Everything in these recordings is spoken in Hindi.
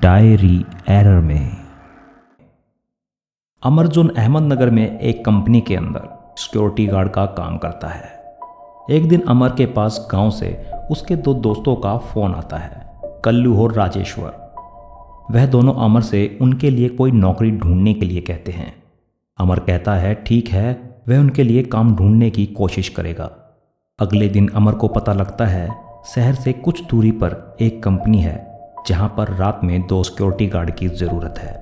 डायरी एरर में। अमरजोन अहमदनगर में एक कंपनी के अंदर सिक्योरिटी गार्ड का काम करता है। एक दिन अमर के पास गांव से उसके दो दोस्तों का फ़ोन आता है, कल्लू और राजेश्वर। वह दोनों अमर से उनके लिए कोई नौकरी ढूंढने के लिए कहते हैं। अमर कहता है ठीक है, वह उनके लिए काम ढूंढने की कोशिश करेगा। अगले दिन अमर को पता लगता है शहर से कुछ दूरी पर एक कंपनी है जहां पर रात में 2 सिक्योरिटी गार्ड की ज़रूरत है।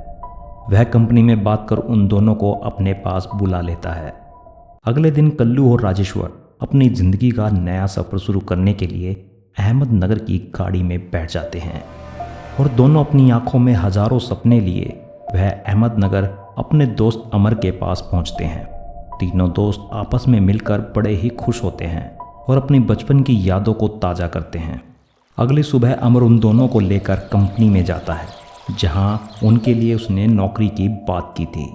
वह कंपनी में बात कर उन दोनों को अपने पास बुला लेता है। अगले दिन कल्लू और राजेश्वर अपनी ज़िंदगी का नया सफ़र शुरू करने के लिए अहमदनगर की गाड़ी में बैठ जाते हैं और दोनों अपनी आंखों में हज़ारों सपने लिए वह अहमदनगर अपने दोस्त अमर के पास पहुंचते हैं। तीनों दोस्त आपस में मिलकर बड़े ही खुश होते हैं और अपनी बचपन की यादों को ताज़ा करते हैं। अगली सुबह अमर उन दोनों को लेकर कंपनी में जाता है जहां उनके लिए उसने नौकरी की बात की थी।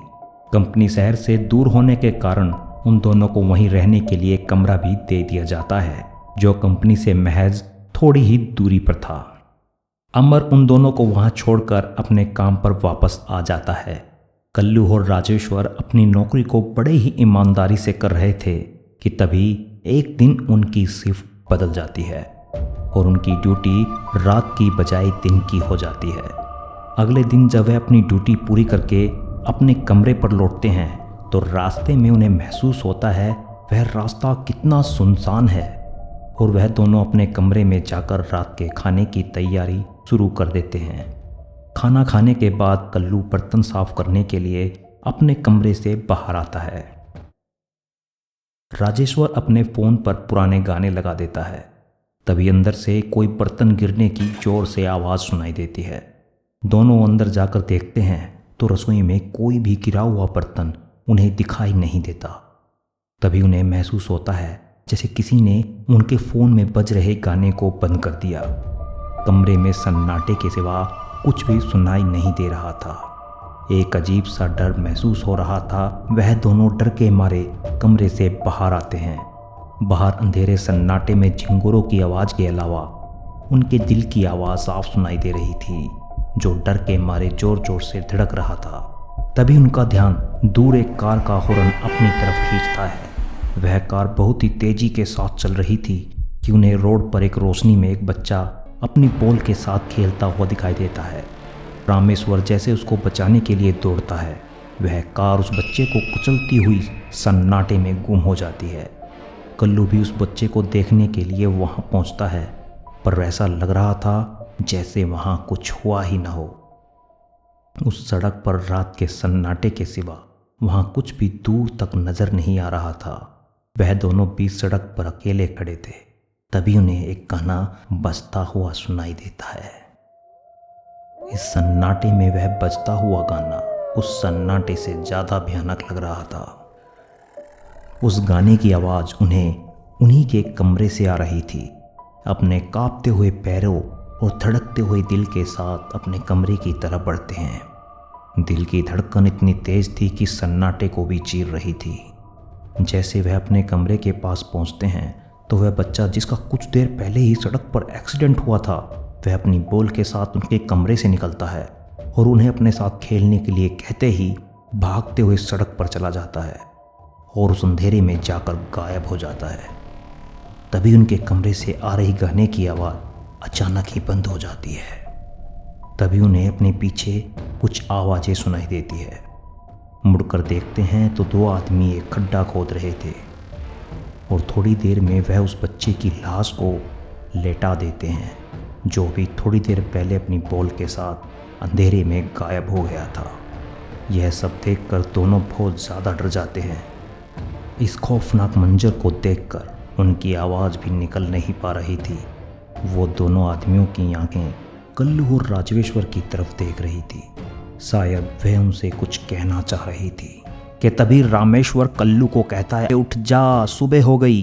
कंपनी शहर से दूर होने के कारण उन दोनों को वहीं रहने के लिए कमरा भी दे दिया जाता है जो कंपनी से महज थोड़ी ही दूरी पर था। अमर उन दोनों को वहां छोड़कर अपने काम पर वापस आ जाता है। कल्लू और राजेश्वर अपनी नौकरी को बड़े ही ईमानदारी से कर रहे थे कि तभी एक दिन उनकी शिफ्ट बदल जाती है और उनकी ड्यूटी रात की बजाय दिन की हो जाती है। अगले दिन जब वह अपनी ड्यूटी पूरी करके अपने कमरे पर लौटते हैं तो रास्ते में उन्हें महसूस होता है वह रास्ता कितना सुनसान है और वह दोनों अपने कमरे में जाकर रात के खाने की तैयारी शुरू कर देते हैं। खाना खाने के बाद कल्लू बर्तन साफ करने के लिए अपने कमरे से बाहर आता है। राजेश्वर अपने फ़ोन पर पुराने गाने लगा देता है। तभी अंदर से कोई बर्तन गिरने की जोर से आवाज़ सुनाई देती है। दोनों अंदर जाकर देखते हैं तो रसोई में कोई भी गिरा हुआ बर्तन उन्हें दिखाई नहीं देता। तभी उन्हें महसूस होता है जैसे किसी ने उनके फ़ोन में बज रहे गाने को बंद कर दिया। कमरे में सन्नाटे के सिवा कुछ भी सुनाई नहीं दे रहा था। एक अजीब सा डर महसूस हो रहा था। वह दोनों डर के मारे कमरे से बाहर आते हैं। बाहर अंधेरे सन्नाटे में झिंगुरों की आवाज़ के अलावा उनके दिल की आवाज़ साफ सुनाई दे रही थी जो डर के मारे जोर जोर से धड़क रहा था। तभी उनका ध्यान दूर एक कार का हॉर्न अपनी तरफ खींचता है। वह कार बहुत ही तेज़ी के साथ चल रही थी कि उन्हें रोड पर एक रोशनी में एक बच्चा अपनी बॉल के साथ खेलता हुआ दिखाई देता है। रामेश्वर जैसे उसको बचाने के लिए दौड़ता है। वह कार उस बच्चे को कुचलती हुई सन्नाटे में गुम हो जाती है। कल्लू भी उस बच्चे को देखने के लिए वहां पहुंचता है पर ऐसा लग रहा था जैसे वहां कुछ हुआ ही ना हो। उस सड़क पर रात के सन्नाटे के सिवा वहां कुछ भी दूर तक नजर नहीं आ रहा था। वह दोनों बीच सड़क पर अकेले खड़े थे। तभी उन्हें एक गाना बजता हुआ सुनाई देता है। इस सन्नाटे में वह बजता हुआ गाना उस सन्नाटे से ज़्यादा भयानक लग रहा था। उस गाने की आवाज़ उन्हें उन्हीं के कमरे से आ रही थी। अपने कांपते हुए पैरों और धड़कते हुए दिल के साथ अपने कमरे की तरफ बढ़ते हैं। दिल की धड़कन इतनी तेज़ थी कि सन्नाटे को भी चीर रही थी। जैसे वह अपने कमरे के पास पहुंचते हैं तो वह बच्चा जिसका कुछ देर पहले ही सड़क पर एक्सीडेंट हुआ था वह अपनी बॉल के साथ उनके कमरे से निकलता है और उन्हें अपने साथ खेलने के लिए कहते ही भागते हुए सड़क पर चला जाता है और उस अंधेरे में जाकर गायब हो जाता है। तभी उनके कमरे से आ रही गाने की आवाज़ अचानक ही बंद हो जाती है। तभी उन्हें अपने पीछे कुछ आवाज़ें सुनाई देती है। मुड़कर देखते हैं तो 2 आदमी एक खड्डा खोद रहे थे और थोड़ी देर में वह उस बच्चे की लाश को लेटा देते हैं जो भी थोड़ी देर पहले अपनी बॉल के साथ अंधेरे में गायब हो गया था। यह सब देखकर दोनों बहुत ज़्यादा डर जाते हैं। इस खौफनाक मंजर को देखकर उनकी आवाज़ भी निकल नहीं पा रही थी। वो दोनों आदमियों की आंखें कल्लू और राजेश्वर की तरफ देख रही थी। शायद वह उनसे कुछ कहना चाह रही थी कि तभी रामेश्वर कल्लू को कहता है, उठ जा, सुबह हो गई।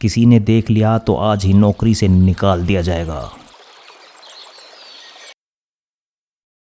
किसी ने देख लिया तो आज ही नौकरी से निकाल दिया जाएगा।